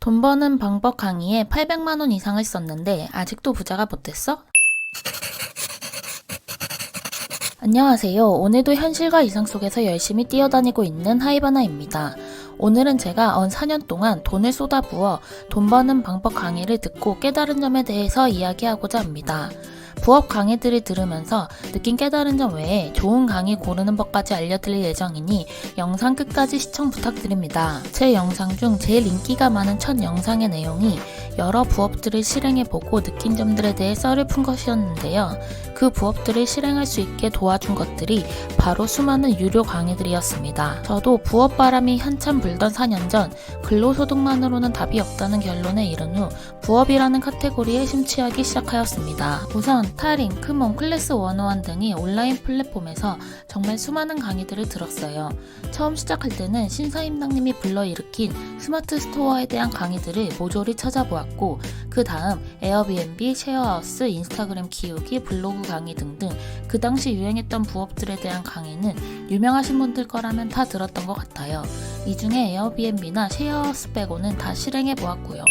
돈 버는 방법 강의에 800만 원 이상을 썼는데 아직도 부자가 못 됐어? 안녕하세요. 오늘도 현실과 이상 속에서 열심히 뛰어다니고 있는 하이바나입니다. 오늘은 제가 언 4년 동안 돈을 쏟아부어 돈 버는 방법 강의를 듣고 깨달은 점에 대해서 이야기하고자 합니다. 부업 강의들을 들으면서 느낀 깨달은 점 외에 좋은 강의 고르는 법까지 알려드릴 예정이니 영상 끝까지 시청 부탁드립니다. 제 영상 중 제일 인기가 많은 첫 영상의 내용이 여러 부업들을 실행해보고 느낀 점들에 대해 썰을 푼 것이었는데요. 그 부업들을 실행할 수 있게 도와준 것들이 바로 수많은 유료 강의들이었습니다. 저도 부업 바람이 한참 불던 4년 전 근로소득만으로는 답이 없다는 결론에 이른 후 부업이라는 카테고리에 심취하기 시작하였습니다. 우선 타링, 크몽, 클래스 101 등이 온라인 플랫폼에서 정말 수많은 강의들을 들었어요. 처음 시작할 때는 신사임당님이 불러일으킨 스마트 스토어에 대한 강의들을 모조리 찾아보았고 그 다음 에어비앤비, 쉐어하우스, 인스타그램 키우기, 블로그 강의 등등 그 당시 유행했던 부업들에 대한 강의는 유명하신 분들 거라면 다 들었던 것 같아요. 이 중에 에어비앤비나 쉐어하우스 빼고는 다 실행해 보았고요.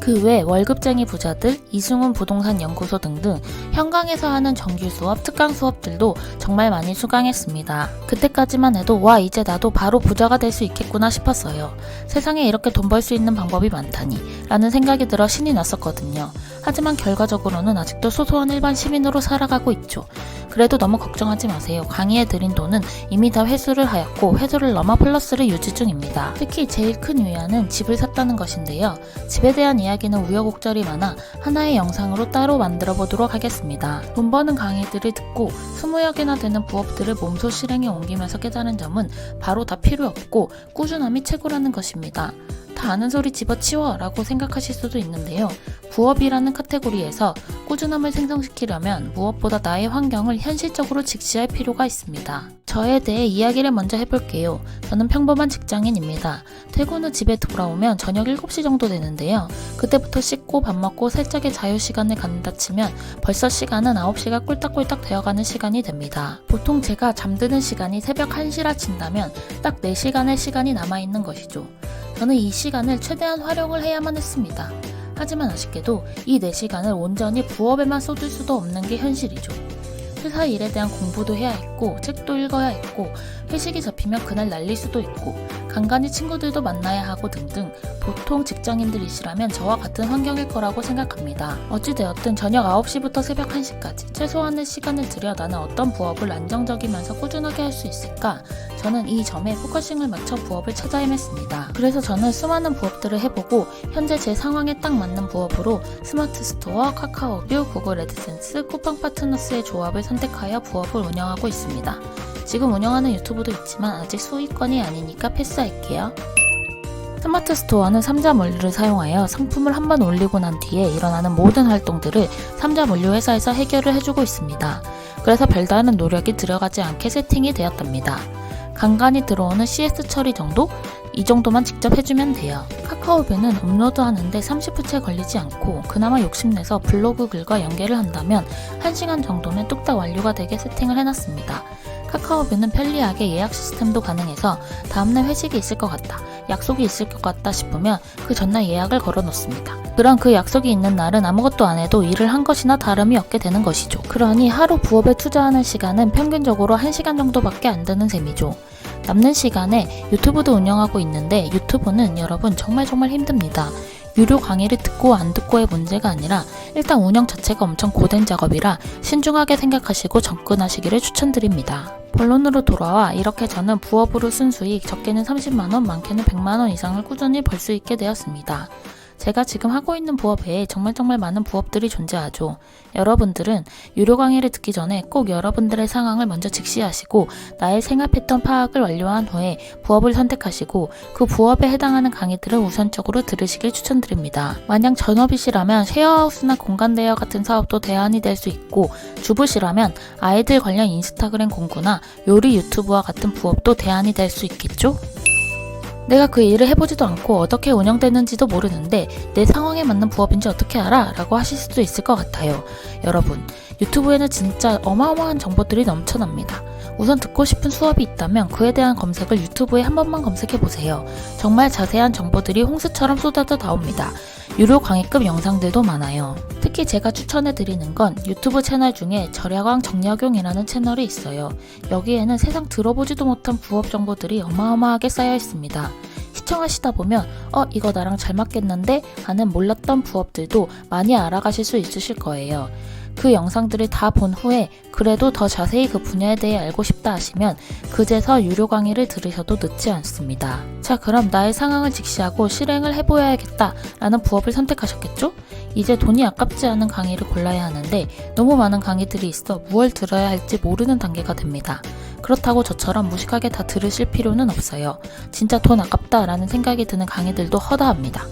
그 외 월급쟁이 부자들, 이승훈 부동산 연구소 등등 현강에서 하는 정규 수업, 특강 수업들도 정말 많이 수강했습니다. 그때까지만 해도 와 이제 나도 바로 부자가 될 수 있겠구나 싶었어요. 세상에 이렇게 돈 벌 수 있는 방법이 많다니 라는 생각이 들어 신이 났었거든요. 하지만 결과적으로는 아직도 소소한 일반 시민으로 살아가고 있죠. 그래도 너무 걱정하지 마세요. 강의에 들인 돈은 이미 다 회수를 하였고 회수를 넘어 플러스를 유지 중입니다. 특히 제일 큰 위안은 집을 샀다는 것인데요. 집에 대한 이야기는 우여곡절이 많아 하나의 영상으로 따로 만들어 보도록 하겠습니다. 돈 버는 강의들을 듣고 20여 개나 되는 부업들을 몸소 실행에 옮기면서 깨달은 점은 바로 다 필요 없고 꾸준함이 최고라는 것입니다. 다 아는 소리 집어치워 라고 생각하실 수도 있는데요. 부업이라는 카테고리에서 꾸준함을 생성시키려면 무엇보다 나의 환경을 현실적으로 직시할 필요가 있습니다. 저에 대해 이야기를 먼저 해볼게요. 저는 평범한 직장인입니다. 퇴근 후 집에 돌아오면 저녁 7시 정도 되는데요. 그때부터 씻고 밥 먹고 살짝의 자유시간을 갖는다 치면 벌써 시간은 9시가 꿀딱꿀딱 되어가는 시간이 됩니다. 보통 제가 잠드는 시간이 새벽 1시라 친다면 딱 4시간의 시간이 남아있는 것이죠. 저는 이 시간을 최대한 활용을 해야만 했습니다. 하지만 아쉽게도 이 4시간을 온전히 부업에만 쏟을 수도 없는 게 현실이죠. 회사 일에 대한 공부도 해야 했고 책도 읽어야 했고 회식이 잡히면 그날 날릴 수도 있고 간간히 친구들도 만나야 하고 등등 보통 직장인들이시라면 저와 같은 환경일 거라고 생각합니다. 어찌되었든 저녁 9시부터 새벽 1시까지 최소한의 시간을 들여 나는 어떤 부업을 안정적이면서 꾸준하게 할 수 있을까? 저는 이 점에 포커싱을 맞춰 부업을 찾아 헤맸습니다. 그래서 저는 수많은 부업들을 해보고 현재 제 상황에 딱 맞는 부업으로 스마트 스토어, 카카오뷰, 구글 애드센스, 쿠팡 파트너스의 조합을 선택하여 부업을 운영하고 있습니다. 지금 운영하는 유튜브도 있지만 아직 수익권이 아니니까 패스할게요. 스마트 스토어는 삼자 물류를 사용하여 상품을 한번 올리고 난 뒤에 일어나는 모든 활동들을 삼자 물류 회사에서 해결을 해주고 있습니다. 그래서 별다른 노력이 들어가지 않게 세팅이 되었답니다. 간간히 들어오는 CS 처리 정도? 이 정도만 직접 해주면 돼요. 카카오뷰는 업로드 하는데 30분 채 걸리지 않고 그나마 욕심내서 블로그 글과 연계를 한다면 1시간 정도면 뚝딱 완료가 되게 세팅을 해놨습니다. 카카오뷰는 편리하게 예약 시스템도 가능해서 다음날 회식이 있을 것 같다, 약속이 있을 것 같다 싶으면 그 전날 예약을 걸어 놓습니다. 그럼 그 약속이 있는 날은 아무것도 안 해도 일을 한 것이나 다름이 없게 되는 것이죠. 그러니 하루 부업에 투자하는 시간은 평균적으로 1시간 정도밖에 안 되는 셈이죠. 남는 시간에 유튜브도 운영하고 있는데 유튜브는 여러분 정말 힘듭니다. 유료 강의를 듣고 안 듣고의 문제가 아니라 일단 운영 자체가 엄청 고된 작업이라 신중하게 생각하시고 접근하시기를 추천드립니다. 본론으로 돌아와 이렇게 저는 부업으로 쓴 수익 적게는 30만원, 많게는 100만원 이상을 꾸준히 벌 수 있게 되었습니다. 제가 지금 하고 있는 부업 외에 정말 많은 부업들이 존재하죠. 여러분들은 유료 강의를 듣기 전에 꼭 여러분들의 상황을 먼저 직시하시고 나의 생활 패턴 파악을 완료한 후에 부업을 선택하시고 그 부업에 해당하는 강의들을 우선적으로 들으시길 추천드립니다. 만약 전업이시라면 쉐어하우스나 공간대여 같은 사업도 대안이 될 수 있고 주부시라면 아이들 관련 인스타그램 공구나 요리 유튜브와 같은 부업도 대안이 될 수 있겠죠? 내가 그 일을 해보지도 않고 어떻게 운영되는지도 모르는데 내 상황에 맞는 부업인지 어떻게 알아? 라고 하실 수도 있을 것 같아요. 여러분, 유튜브에는 진짜 어마어마한 정보들이 넘쳐납니다. 우선 듣고 싶은 수업이 있다면 그에 대한 검색을 유튜브에 한 번만 검색해보세요. 정말 자세한 정보들이 홍수처럼 쏟아져 나옵니다. 유료 강의급 영상들도 많아요. 특히 제가 추천해드리는 건 유튜브 채널 중에 절야광 정약용이라는 채널이 있어요. 여기에는 세상 들어보지도 못한 부업 정보들이 어마어마하게 쌓여 있습니다. 시청하시다 보면 이거 나랑 잘 맞겠는데 하는 몰랐던 부업들도 많이 알아가실 수 있으실 거예요. 그 영상들을 다 본 후에 그래도 더 자세히 그 분야에 대해 알고 싶다 하시면 그제서 유료 강의를 들으셔도 늦지 않습니다. 자, 그럼 나의 상황을 직시하고 실행을 해보아야겠다 라는 부업을 선택하셨겠죠? 이제 돈이 아깝지 않은 강의를 골라야 하는데 너무 많은 강의들이 있어 무얼 들어야 할지 모르는 단계가 됩니다. 그렇다고 저처럼 무식하게 다 들으실 필요는 없어요. 진짜 돈 아깝다 라는 생각이 드는 강의들도 허다합니다.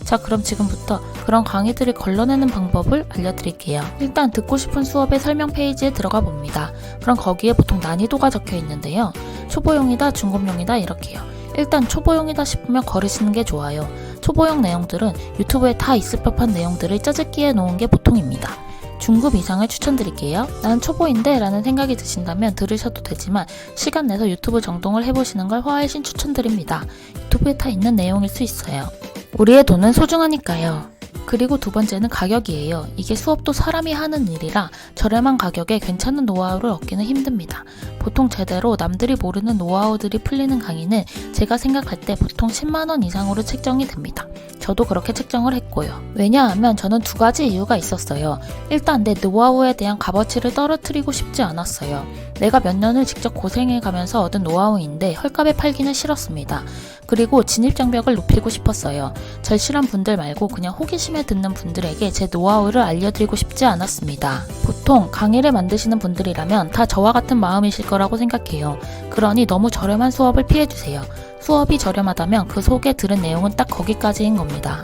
자, 그럼 지금부터 그런 강의들을 걸러내는 방법을 알려드릴게요. 일단 듣고 싶은 수업의 설명 페이지에 들어가 봅니다. 그럼 거기에 보통 난이도가 적혀 있는데요. 초보용이다, 중급용이다 이렇게요. 일단 초보용이다 싶으면 거르시는 게 좋아요. 초보용 내용들은 유튜브에 다 있을 법한 내용들을 짜집기해 놓은 게 보통입니다. 중급 이상을 추천드릴게요. 나는 초보인데 라는 생각이 드신다면 들으셔도 되지만 시간 내서 유튜브 정동을 해보시는 걸 훨씬 추천드립니다. 유튜브에 다 있는 내용일 수 있어요. 우리의 돈은 소중하니까요. 그리고 두 번째는 가격이에요. 이게 수업도 사람이 하는 일이라 저렴한 가격에 괜찮은 노하우를 얻기는 힘듭니다. 보통 제대로 남들이 모르는 노하우들이 풀리는 강의는 제가 생각할 때 보통 10만원 이상으로 책정이 됩니다. 저도 그렇게 책정을 했고요. 왜냐하면 저는 두 가지 이유가 있었어요. 일단 내 노하우에 대한 값어치를 떨어뜨리고 싶지 않았어요. 내가 몇 년을 직접 고생해가면서 얻은 노하우인데 헐값에 팔기는 싫었습니다. 그리고 진입장벽을 높이고 싶었어요. 절실한 분들 말고 그냥 호기심에 듣는 분들에게 제 노하우를 알려드리고 싶지 않았습니다. 보통 강의를 만드시는 분들이라면 다 저와 같은 마음이실 거라고 생각해요. 그러니 너무 저렴한 수업을 피해주세요. 수업이 저렴하다면 그 속에 들은 내용은 딱 거기까지인 겁니다.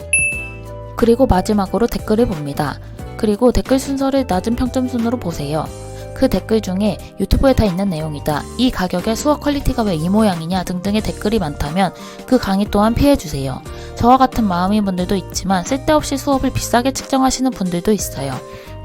그리고 마지막으로 댓글을 봅니다. 그리고 댓글 순서를 낮은 평점 순으로 보세요. 그 댓글 중에 유튜브에 다 있는 내용이다, 이 가격에 수업 퀄리티가 왜 이 모양이냐 등등의 댓글이 많다면 그 강의 또한 피해주세요. 저와 같은 마음인 분들도 있지만 쓸데없이 수업을 비싸게 측정하시는 분들도 있어요.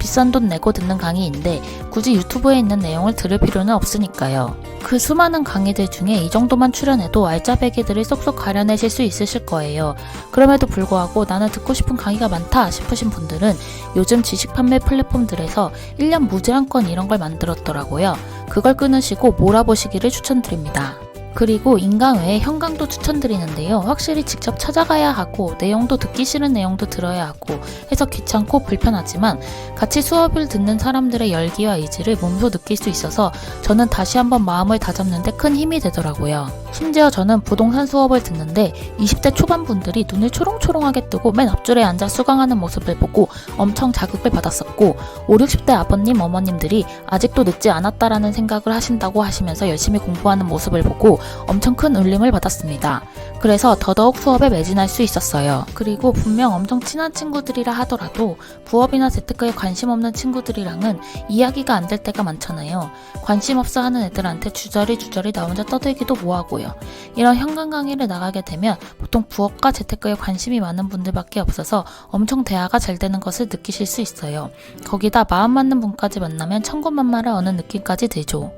비싼 돈 내고 듣는 강의인데 굳이 유튜브에 있는 내용을 들을 필요는 없으니까요. 그 수많은 강의들 중에 이 정도만 출연해도 알짜배기들을 쏙쏙 가려내실 수 있으실 거예요. 그럼에도 불구하고 나는 듣고 싶은 강의가 많다 싶으신 분들은 요즘 지식 판매 플랫폼들에서 1년 무제한권 이런 걸 만들었더라고요. 그걸 끊으시고 몰아보시기를 추천드립니다. 그리고 인강 외에 현강도 추천드리는데요. 확실히 직접 찾아가야 하고 내용도 듣기 싫은 내용도 들어야 하고 해서 귀찮고 불편하지만 같이 수업을 듣는 사람들의 열기와 의지를 몸소 느낄 수 있어서 저는 다시 한번 마음을 다잡는데 큰 힘이 되더라고요. 심지어 저는 부동산 수업을 듣는데 20대 초반 분들이 눈을 초롱초롱하게 뜨고 맨 앞줄에 앉아 수강하는 모습을 보고 엄청 자극을 받았었고 5, 60대 아버님, 어머님들이 아직도 늦지 않았다라는 생각을 하신다고 하시면서 열심히 공부하는 모습을 보고 엄청 큰 울림을 받았습니다. 그래서 더더욱 수업에 매진할 수 있었어요. 그리고 분명 엄청 친한 친구들이라 하더라도 부업이나 재테크에 관심 없는 친구들이랑은 이야기가 안 될 때가 많잖아요. 관심 없어 하는 애들한테 주저리 나 혼자 떠들기도 뭐하고요. 이런 현강 강의를 나가게 되면 보통 부업과 재테크에 관심이 많은 분들밖에 없어서 엄청 대화가 잘 되는 것을 느끼실 수 있어요. 거기다 마음 맞는 분까지 만나면 천군만마를 얻는 느낌까지 들죠.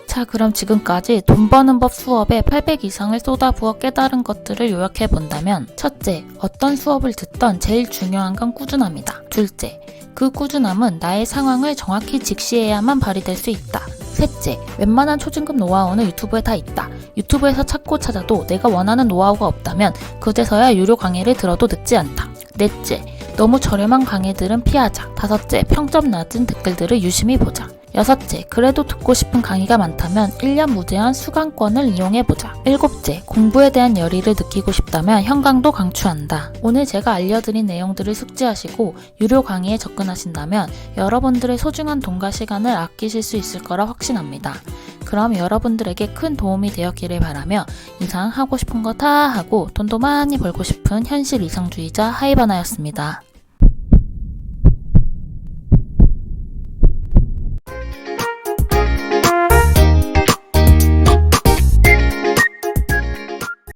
자, 그럼 지금까지 돈 버는 법 수업에 800 이상을 쏟아부어 깨달은 것들을 요약해 본다면, 첫째, 어떤 수업을 듣던 제일 중요한 건 꾸준함이다. 둘째, 그 꾸준함은 나의 상황을 정확히 직시해야만 발휘될 수 있다. 셋째, 웬만한 초중급 노하우는 유튜브에 다 있다. 유튜브에서 찾아도 내가 원하는 노하우가 없다면 그제서야 유료 강의를 들어도 늦지 않다. 넷째, 너무 저렴한 강의들은 피하자. 다섯째, 평점 낮은 댓글들을 유심히 보자. 여섯째, 그래도 듣고 싶은 강의가 많다면 1년 무제한 수강권을 이용해보자. 일곱째, 공부에 대한 열의를 느끼고 싶다면 현강도 강추한다. 오늘 제가 알려드린 내용들을 숙지하시고 유료 강의에 접근하신다면 여러분들의 소중한 돈과 시간을 아끼실 수 있을 거라 확신합니다. 그럼 여러분들에게 큰 도움이 되었기를 바라며 이상 하고 싶은 거 다 하고 돈도 많이 벌고 싶은 현실 이상주의자 하이바나였습니다.